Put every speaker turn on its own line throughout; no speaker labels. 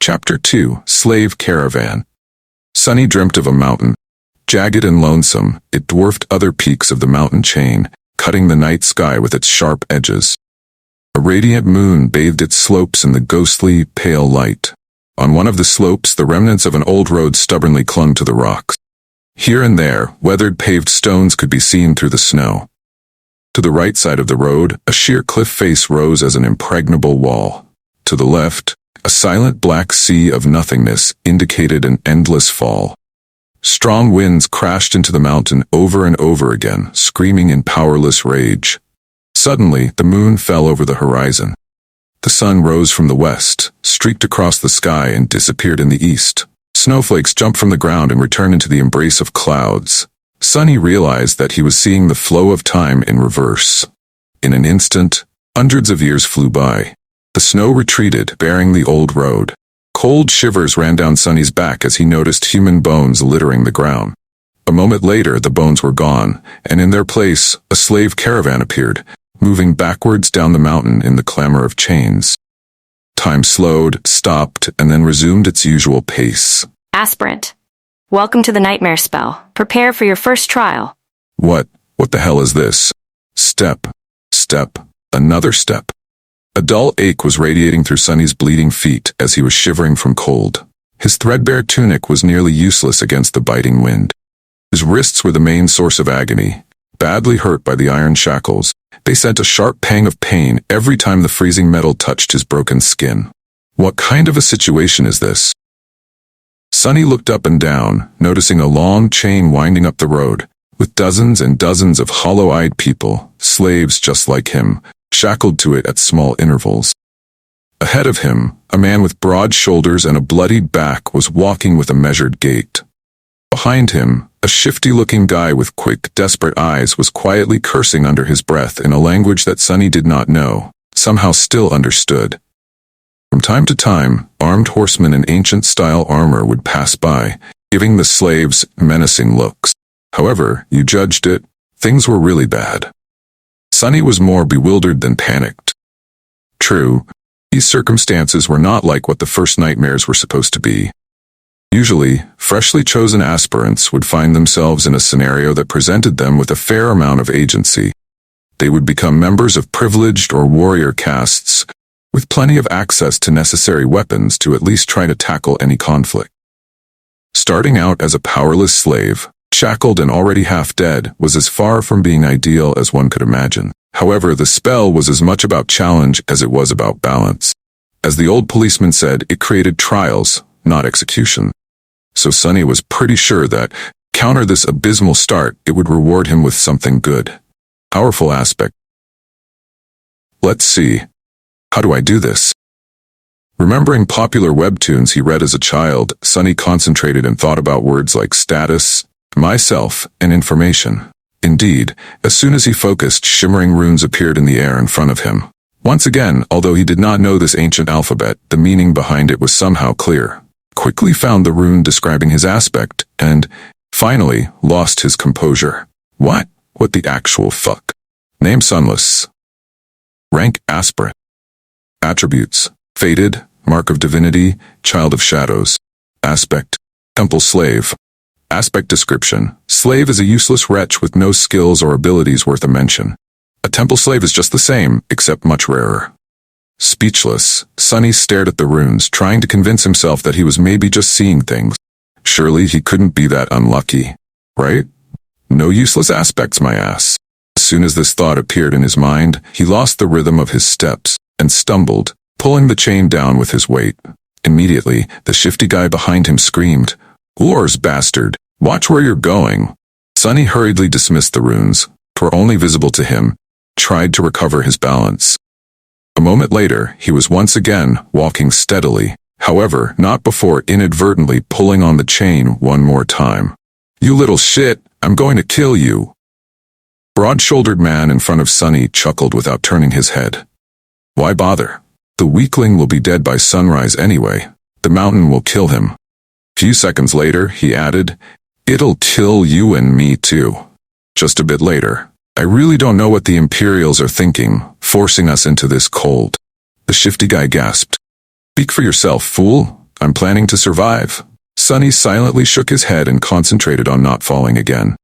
Chapter 2, Slave Caravan. Sunny dreamt of a mountain. Jagged and lonesome, it dwarfed other peaks of the mountain chain, cutting the night sky with its sharp edges. A radiant moon bathed its slopes in the ghostly, pale light. On one of the slopes, the remnants of an old road stubbornly clung to the rocks. Here and there, weathered paved stones could be seen through the snow. To the right side of the road, a sheer cliff face rose as an impregnable wall. To the left, a silent black sea of nothingness indicated an endless fall. Strong winds crashed into the mountain over and over again, screaming in powerless rage. Suddenly, the moon fell over the horizon. The sun rose from the west, streaked across the sky and disappeared in the east. Snowflakes jumped from the ground and returned into the embrace of clouds. Sunny realized that he was seeing the flow of time in reverse. In an instant, hundreds of years flew by. The snow retreated, bearing the old road. Cold shivers ran down Sunny's back as he noticed human bones littering the ground. A moment later, the bones were gone, and in their place, a slave caravan appeared, moving backwards down the mountain in the clamor of chains. Time slowed, stopped, and then resumed its usual pace.
Aspirant. Welcome to the nightmare spell. Prepare for your first trial.
What the hell is this? Step, another step. A dull ache was radiating through Sunny's bleeding feet as he was shivering from cold. His threadbare tunic was nearly useless against the biting wind. His wrists were the main source of agony. Badly hurt by the iron shackles, they sent a sharp pang of pain every time the freezing metal touched his broken skin. What kind of a situation is this? Sunny looked up and down, noticing a long chain winding up the road, with dozens and dozens of hollow-eyed people, slaves just like him, shackled to it at small intervals. Ahead of him, a man with broad shoulders and a bloodied back was walking with a measured gait. Behind him, a shifty-looking guy with quick, desperate eyes was quietly cursing under his breath in a language that Sunny did not know, somehow still understood. From time to time, armed horsemen in ancient-style armor would pass by, giving the slaves menacing looks. However, you judged it, things were really bad. Sunny was more bewildered than panicked. True, these circumstances were not like what the first nightmares were supposed to be. Usually, freshly chosen aspirants would find themselves in a scenario that presented them with a fair amount of agency. They would become members of privileged or warrior castes, with plenty of access to necessary weapons to at least try to tackle any conflict. Starting out as a powerless slave, shackled and already half dead, was as far from being ideal as one could imagine. However, the spell was as much about challenge as it was about balance. As the old policeman said, it created trials, not execution. So Sunny was pretty sure that, counter this abysmal start, it would reward him with something good. Powerful aspect. Let's see. How do I do this? Remembering popular webtoons he read as a child, Sunny concentrated and thought about words like status, myself, and information. Indeed, as soon as he focused, shimmering runes appeared in the air in front of him. Once again, although he did not know this ancient alphabet, the meaning behind it was somehow clear. Quickly found the rune describing his aspect, and, finally, lost his composure. What the actual fuck? Name Sunless. Rank Aspirant. Attributes: Fated, Mark of Divinity, Child of Shadows. Aspect: Temple Slave. Aspect description: Slave is a useless wretch with no skills or abilities worth a mention. A temple slave is just the same, except much rarer. Speechless, Sunny stared at the runes, trying to convince himself that he was maybe just seeing things. Surely he couldn't be that unlucky, right? No useless aspects, my ass. As soon as this thought appeared in his mind, he lost the rhythm of his steps, and stumbled, pulling the chain down with his weight. Immediately, the shifty guy behind him screamed, "Wars, bastard! Watch where you're going!" Sunny hurriedly dismissed the runes, were only visible to him, tried to recover his balance. A moment later, he was once again walking steadily, however, not before inadvertently pulling on the chain one more time. "You little shit, I'm going to kill you!" Broad-shouldered man in front of Sunny chuckled without turning his head. Why bother? The weakling will be dead by sunrise anyway. The mountain will kill him. Few seconds later, he added, "It'll kill you and me too." Just a bit later, "I really don't know what the Imperials are thinking, forcing us into this cold." The shifty guy gasped. "Speak for yourself, fool. I'm planning to survive. Sonny silently shook his head and concentrated on not falling again.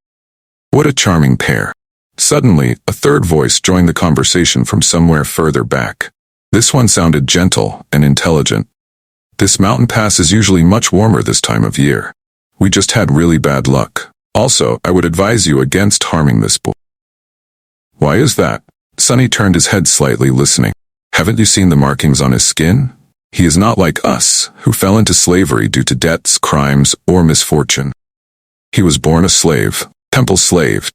What a charming pair. Suddenly, a third voice joined the conversation from somewhere further back. This one sounded gentle and intelligent. This mountain pass is usually much warmer this time of year. We just had really bad luck. Also, I would advise you against harming this boy. Why is that? Sonny turned his head slightly, listening. Haven't you seen the markings on his skin? He is not like us, who fell into slavery due to debts, crimes, or misfortune. He was born a slave, temple slave.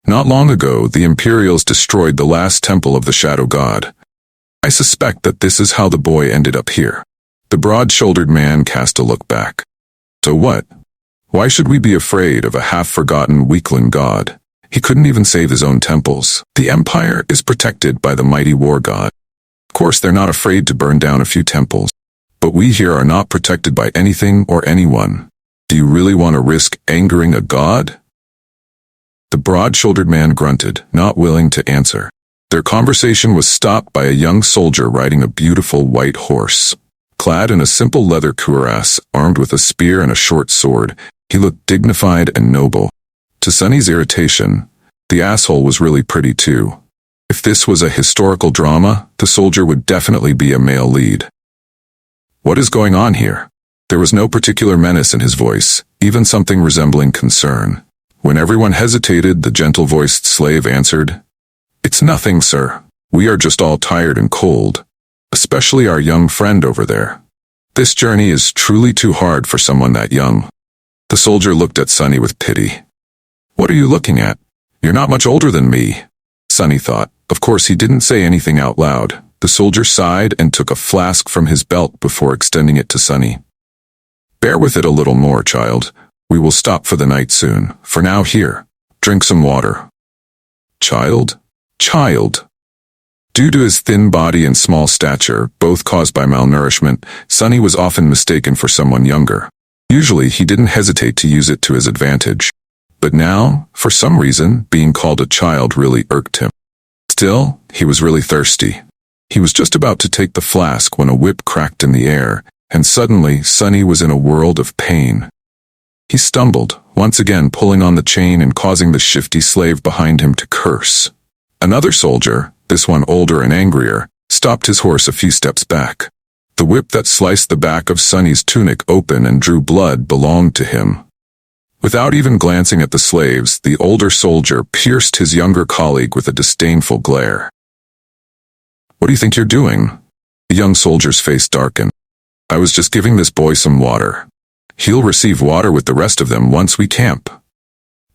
Not long ago, the Imperials destroyed the last temple of the Shadow God. I suspect that this is how the boy ended up here. The broad-shouldered man cast a look back. So what? Why should we be afraid of a half-forgotten weakling god? He couldn't even save his own temples. The Empire is protected by the mighty war god. Of course, they're not afraid to burn down a few temples. But we here are not protected by anything or anyone. Do you really want to risk angering a god? The broad-shouldered man grunted, not willing to answer. Their conversation was stopped by a young soldier riding a beautiful white horse. Clad in a simple leather cuirass, armed with a spear and a short sword, he looked dignified and noble. To Sonny's irritation, the asshole was really pretty too. If this was a historical drama, the soldier would definitely be a male lead. What is going on here? There was no particular menace in his voice, even something resembling concern. When everyone hesitated, the gentle-voiced slave answered, "It's nothing, sir. We are just all tired and cold. Especially our young friend over there. This journey is truly too hard for someone that young." The soldier looked at Sonny with pity. "What are you looking at? You're not much older than me," Sonny thought. Of course, he didn't say anything out loud. The soldier sighed and took a flask from his belt before extending it to Sonny. "Bear with it a little more, child. We will stop for the night soon. For now, here. Drink some water." Child? Child. Due to his thin body and small stature, both caused by malnourishment, Sonny was often mistaken for someone younger. Usually, he didn't hesitate to use it to his advantage. But now, for some reason, being called a child really irked him. Still, he was really thirsty. He was just about to take the flask when a whip cracked in the air, and suddenly, Sonny was in a world of pain. He stumbled, once again pulling on the chain and causing the shifty slave behind him to curse. Another soldier, this one older and angrier, stopped his horse a few steps back. The whip that sliced the back of Sonny's tunic open and drew blood belonged to him. Without even glancing at the slaves, the older soldier pierced his younger colleague with a disdainful glare. "What do you think you're doing?" The young soldier's face darkened. "I was just giving this boy some water. He'll receive water with the rest of them once we camp."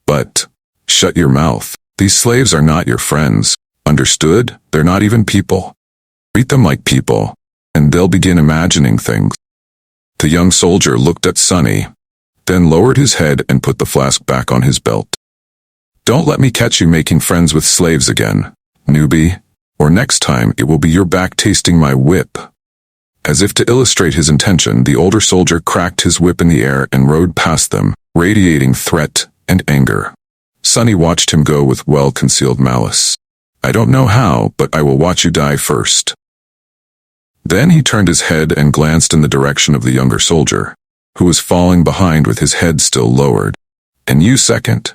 "But, shut your mouth. These slaves are not your friends. Understood? They're not even people. Treat them like people, and they'll begin imagining things." The young soldier looked at Sonny, then lowered his head and put the flask back on his belt. "Don't let me catch you making friends with slaves again, newbie, or next time it will be your back tasting my whip." As if to illustrate his intention, the older soldier cracked his whip in the air and rode past them, radiating threat and anger. Sonny watched him go with well-concealed malice. "I don't know how, but I will watch you die first." Then he turned his head and glanced in the direction of the younger soldier, who was falling behind with his head still lowered. "And you second.